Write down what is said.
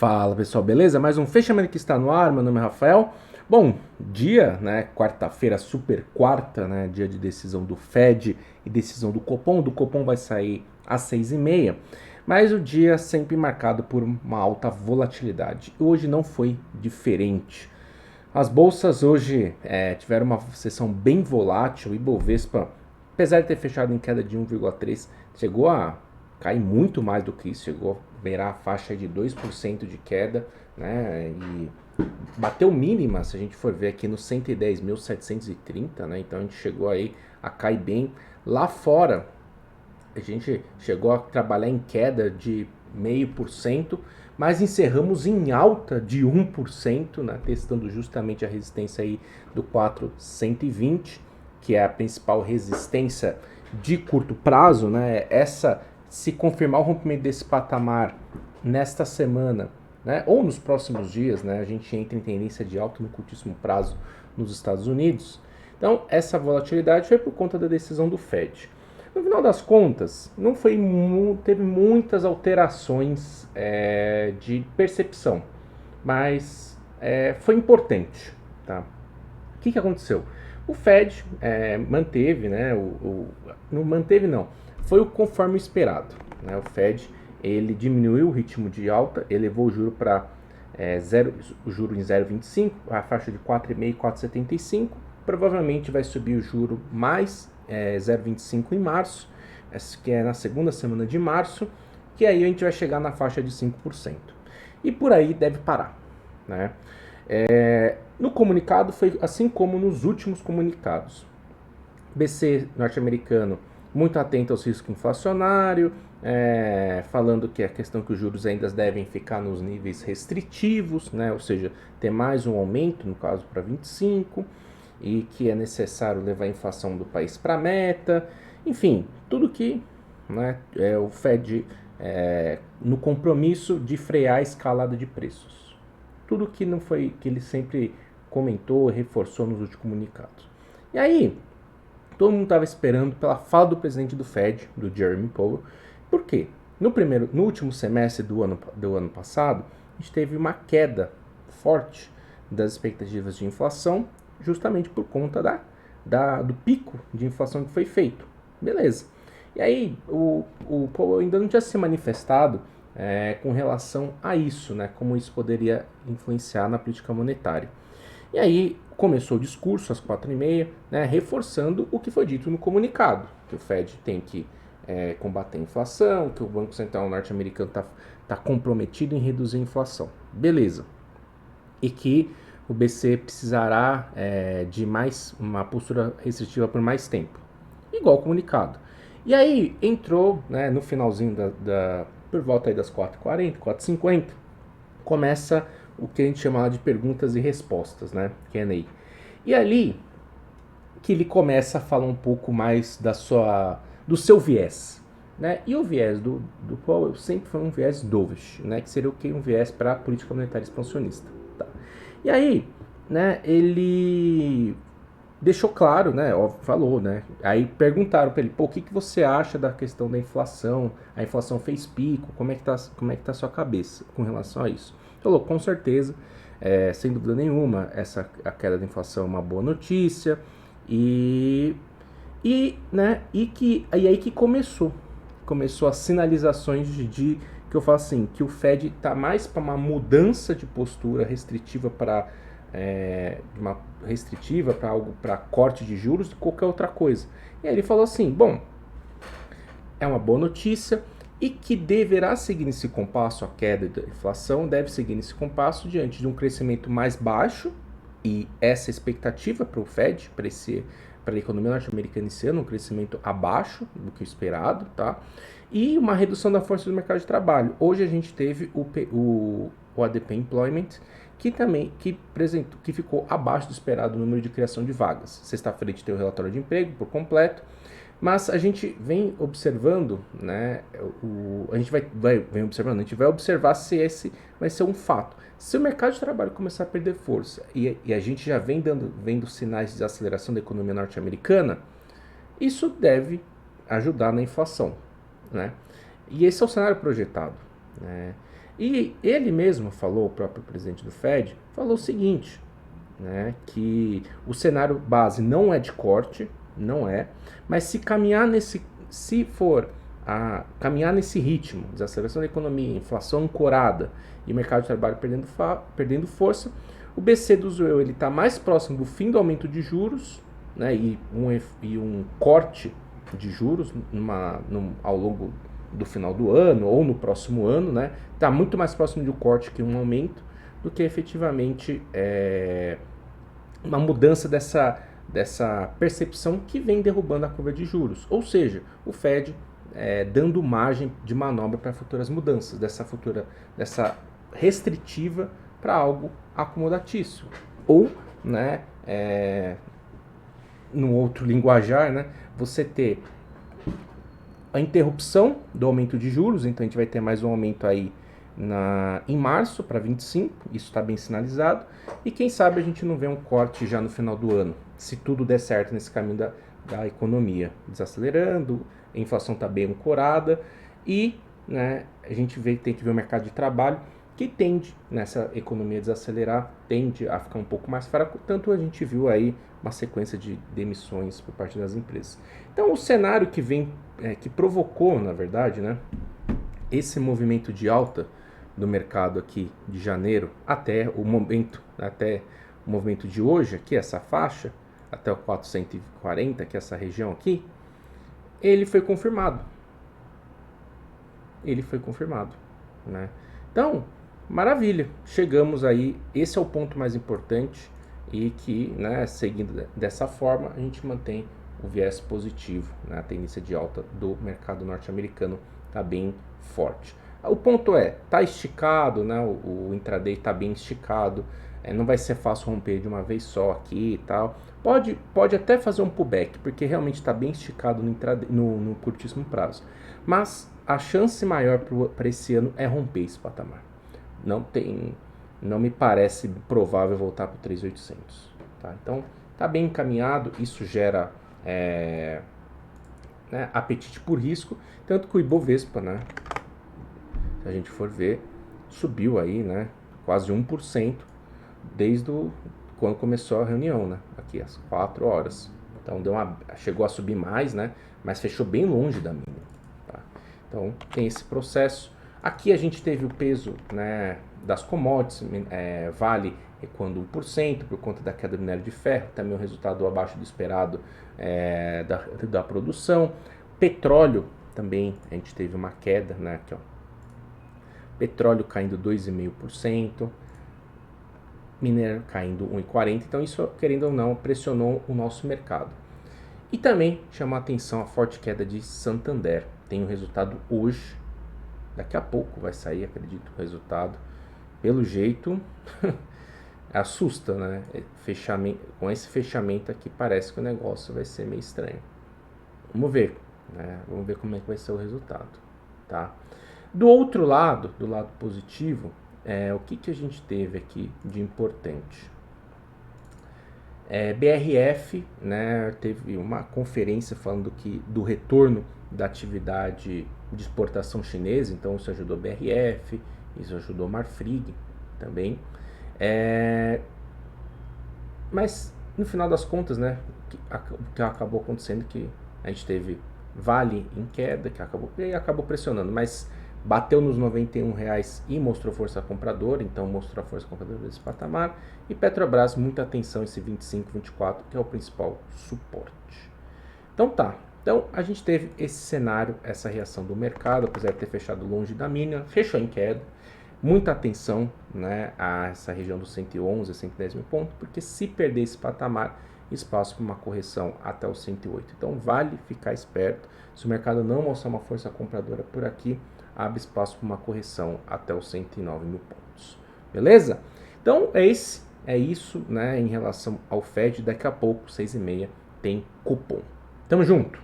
Fala pessoal, beleza? Mais um fechamento que está no ar, meu nome é Rafael. Bom, dia, né, quarta-feira, super quarta, né, dia de decisão do Fed e decisão do Copom. Do Copom vai sair às 6h30, mas o dia sempre marcado por uma alta volatilidade. Hoje não foi diferente. As bolsas hoje tiveram uma sessão bem volátil. O Ibovespa, apesar de ter fechado em queda de 1,3, chegou a cair muito mais do que isso, chegou a beirar a faixa de 2% de queda, né? E bateu mínima, se a gente for ver aqui no 110.730, né? Então a gente chegou aí a cair bem. Lá fora, a gente chegou a trabalhar em queda de 0,5%, mas encerramos em alta de 1%, né, testando justamente a resistência aí do 420, que é a principal resistência de curto prazo, né? Essa, se confirmar o rompimento desse patamar nesta semana, né, ou nos próximos dias, né, a gente entra em tendência de alta no curtíssimo prazo nos Estados Unidos. Então, essa volatilidade foi por conta da decisão do Fed. No final das contas, não foi teve muitas alterações de percepção, mas foi importante. Tá? O que aconteceu? O Fed manteve, né, não manteve não, foi o conforme esperado. Né? O Fed ele diminuiu o ritmo de alta, elevou o juro para o juro em 0,25, a faixa de 4,5 e 4,75, provavelmente vai subir o juro mais 0,25 em março, que é na segunda semana de março, que aí a gente vai chegar na faixa de 5%. E por aí deve parar. Né? No comunicado foi assim como nos últimos comunicados. BC norte-americano muito atento aos riscos inflacionários, falando que a questão que os juros ainda devem ficar nos níveis restritivos, né? Ou seja, ter mais um aumento, no caso para 25%, e que é necessário levar a inflação do país para a meta, enfim, tudo que, né, o Fed no compromisso de frear a escalada de preços. Tudo que não foi que ele sempre comentou e reforçou nos últimos comunicados. E aí, todo mundo estava esperando pela fala do presidente do Fed, do Jeremy Powell. Por quê? No último semestre do ano passado, a gente teve uma queda forte das expectativas de inflação, justamente por conta do pico de inflação que foi feito. Beleza. E aí, o Powell ainda não tinha se manifestado com relação a isso, né? Como isso poderia influenciar na política monetária. E aí começou o discurso às 4h30, né, reforçando o que foi dito no comunicado, que o Fed tem que combater a inflação, que o Banco Central norte-americano está comprometido em reduzir a inflação. Beleza. E que o BC precisará de uma postura restritiva por mais tempo. Igual o comunicado. E aí entrou, né, no finalzinho por volta aí das 4h40, 4h50, começa o que a gente chama de perguntas e respostas, né, Q&A. E ali que ele começa a falar um pouco mais do seu viés. Né? E o viés do Powell sempre foi um viés dovish, né, que seria o que? Um viés para a política monetária expansionista. Tá? E aí, né, ele deixou claro, né, ó, falou, né, aí perguntaram para ele, o que você acha da questão da inflação? A inflação fez pico, como é que tá a sua cabeça com relação a isso? Falou, com certeza, sem dúvida nenhuma, a queda da inflação é uma boa notícia, e aí que começou as sinalizações que eu falo assim, que o Fed está mais para uma mudança de postura restritiva para algo para corte de juros do que qualquer outra coisa. E aí ele falou assim, bom, é uma boa notícia e que deverá seguir nesse compasso, a queda da inflação deve seguir nesse compasso diante de um crescimento mais baixo, e essa expectativa para o Fed, para a economia norte-americana esse ano, um crescimento abaixo do que esperado, tá? E uma redução da força do mercado de trabalho. Hoje a gente teve o ADP Employment, que ficou abaixo do esperado número de criação de vagas. Sexta-feira a gente tem o relatório de emprego por completo, mas a gente vem observando, né, a gente vai observar se esse vai ser um fato. Se o mercado de trabalho começar a perder força e a gente já vem vendo sinais de aceleração da economia norte-americana, isso deve ajudar na inflação, né? E esse é o cenário projetado, né? E ele mesmo falou, o próprio presidente do Fed, falou o seguinte, né, que o cenário base não é de corte, não é, mas se for a caminhar nesse ritmo, desaceleração da economia, inflação ancorada e o mercado de trabalho perdendo força, o BC do Zuel ele está mais próximo do fim do aumento de juros, né, e um corte de juros ao longo do final do ano ou no próximo ano, né, está muito mais próximo de um corte que um aumento do que efetivamente uma mudança dessa percepção que vem derrubando a curva de juros. Ou seja, o Fed dando margem de manobra para futuras mudanças, dessa restritiva para algo acomodatício. Ou, né, no outro linguajar, né, você ter a interrupção do aumento de juros, então a gente vai ter mais um aumento aí em março para 25, isso está bem sinalizado, e quem sabe a gente não vê um corte já no final do ano, se tudo der certo nesse caminho da economia, desacelerando, a inflação está bem ancorada, e né, a gente tem que ver o mercado de trabalho, que tende, nessa economia desacelerar, tende a ficar um pouco mais fraco, tanto a gente viu aí uma sequência de demissões por parte das empresas. Então o cenário que vem, que provocou, na verdade, né, esse movimento de alta do mercado aqui de janeiro até o movimento de hoje, aqui essa faixa, até o 440, que é essa região aqui, ele foi confirmado. Né? Então, maravilha, chegamos aí, esse é o ponto mais importante e que, né, seguindo dessa forma, a gente mantém o viés positivo, né? A tendência de alta do mercado norte-americano está bem forte. O ponto está esticado, né? O intraday está bem esticado, não vai ser fácil romper de uma vez só aqui e tal. Pode até fazer um pullback, porque realmente está bem esticado no curtíssimo prazo. Mas a chance maior para esse ano é romper esse patamar. Não me parece provável voltar para o 3.800. Tá? Então, está bem encaminhado, isso gera né, apetite por risco, tanto que o Ibovespa, né, se a gente for ver, subiu aí, né, quase 1% desde quando começou a reunião, né, aqui às 4 horas. Então chegou a subir mais, né, mas fechou bem longe da mínima. Tá? Então tem esse processo. Aqui a gente teve o peso, né, das commodities, Vale recuando 1% por conta da queda do minério de ferro, também o resultado abaixo do esperado da produção. Petróleo também a gente teve uma queda, né, aqui, ó. Petróleo caindo 2,5%, minério caindo 1,40%, então isso, querendo ou não, pressionou o nosso mercado. E também chamou a atenção a forte queda de Santander. Tem o resultado hoje, daqui a pouco vai sair, acredito, o resultado. Pelo jeito, assusta, né? Com esse fechamento aqui, parece que o negócio vai ser meio estranho. Vamos ver, né? Vamos ver como é que vai ser o resultado, tá? Do outro lado, do lado positivo, o que a gente teve aqui de importante? BRF, né, teve uma conferência falando do retorno da atividade de exportação chinesa, então isso ajudou a BRF, isso ajudou a Marfrig também. Mas no final das contas, né, o que acabou acontecendo que a gente teve Vale em queda, que acabou pressionando, mas bateu nos R$91 e mostrou força compradora, então mostrou a força compradora desse patamar. E Petrobras, muita atenção esse 25, 24, que é o principal suporte. Então tá, então a gente teve esse cenário, essa reação do mercado, apesar de ter fechado longe da mínima, fechou em queda. Muita atenção, né, a essa região dos 111, 110 mil pontos, porque se perder esse patamar, espaço para uma correção até os 108. Então vale ficar esperto. Se o mercado não mostrar uma força compradora por aqui, abre espaço para uma correção até os 109 mil pontos. Beleza? Então é isso, né, em relação ao Fed. Daqui a pouco, 6h30, tem cupom. Tamo junto!